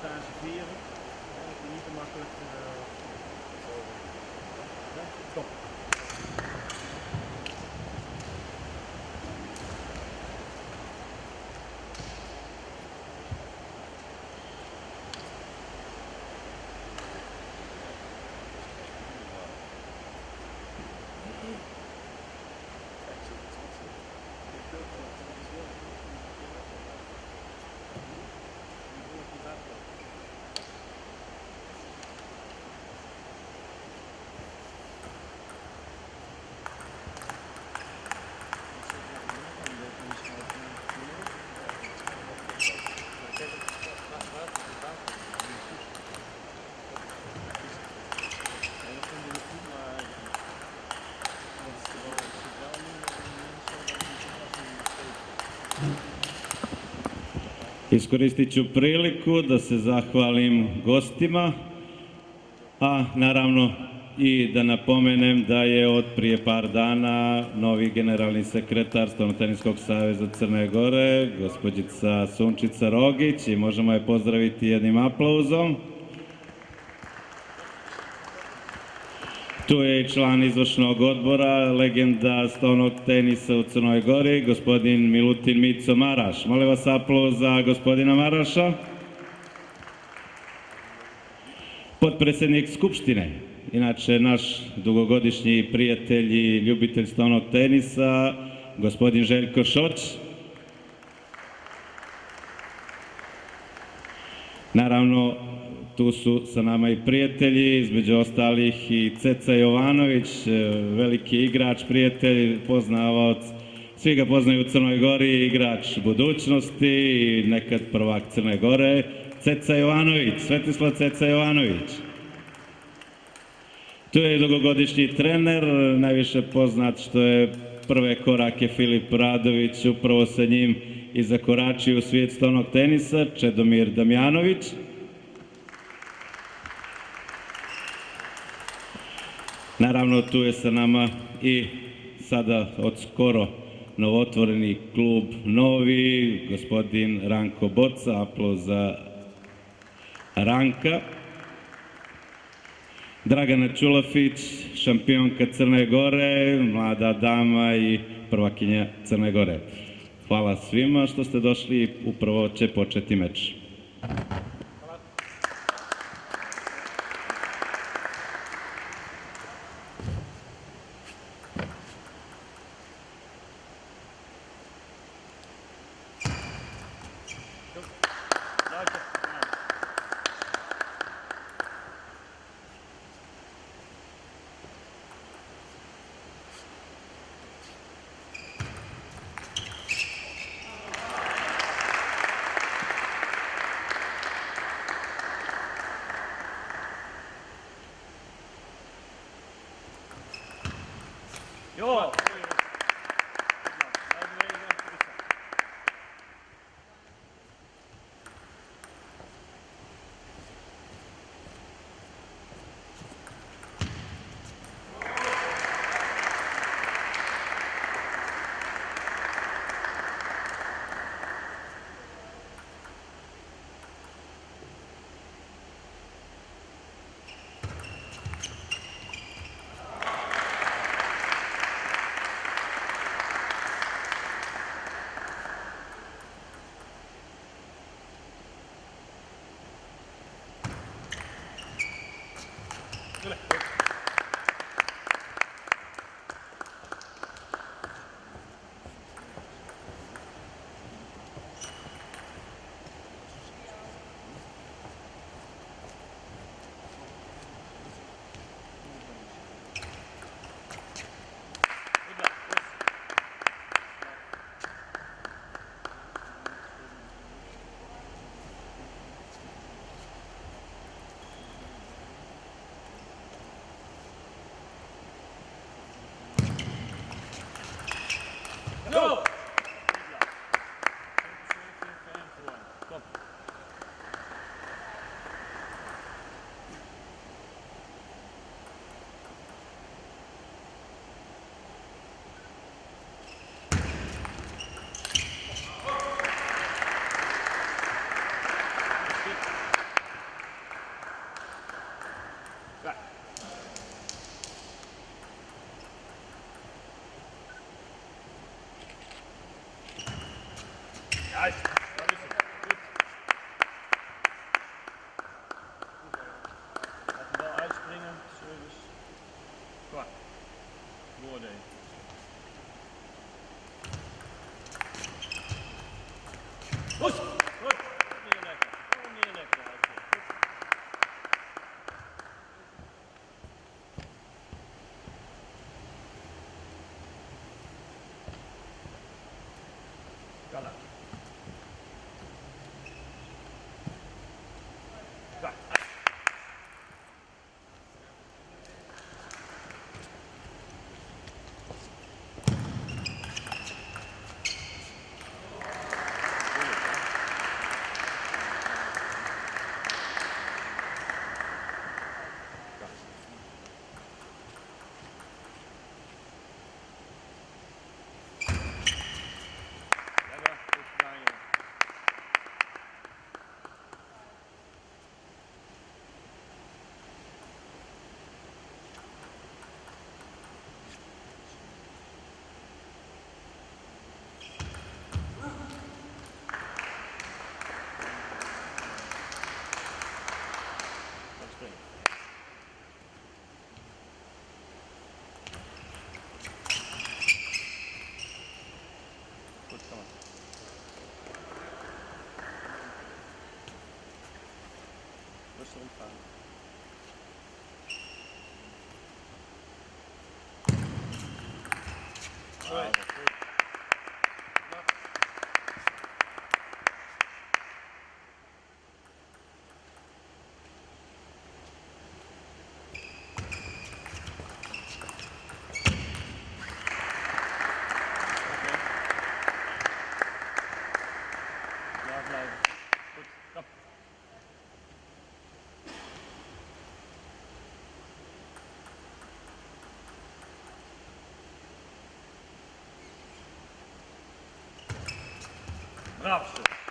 stage vieren. Niet te makkelijk. Stop. Iskoristit ću priliku da se zahvalim gostima, a naravno i da napomenem da je od prije par dana novi generalni sekretar Stolnoteniskog saveza Crne Gore, gospođica Sunčica Rogić, i možemo je pozdraviti jednim aplauzom. Tu je i član izvršnog odbora, legenda stolnog tenisa u Crnoj Gori, gospodin Milutin Mico Maraš. Molim vas aplauz za gospodina Maraša. Potpredsjednik Skupštine, inače naš dugogodišnji prijatelj i ljubitelj stolnog tenisa, gospodin Željko Šoć. Naravno, tu su sa nama i prijatelji, između ostalih i Ceca Jovanović, veliki igrač, prijatelj, poznavaoc, svi ga poznaju u Crnoj Gori, igrač budućnosti i nekad prvak Crne Gore, Ceca Jovanović, Svetislav Ceca Jovanović. Tu je i dugogodišnji trener, najviše poznat što je prve korake Filip Radović, upravo sa njim i zakoračio u svijet stolnog tenisa, Čedomir Damjanović. Naravno, tu je sa nama i sada od skoro novotvoreni klub Novi, gospodin Ranko Boca, aplauz za Ranka. Dragana Čulafić, šampionka Crne Gore, mlada dama i prvakinja Crne Gore. Hvala svima što ste došli, upravo će početi meč. Rustig ontgaan. Mooi. Daar blijven. Goed, kap. Bravo.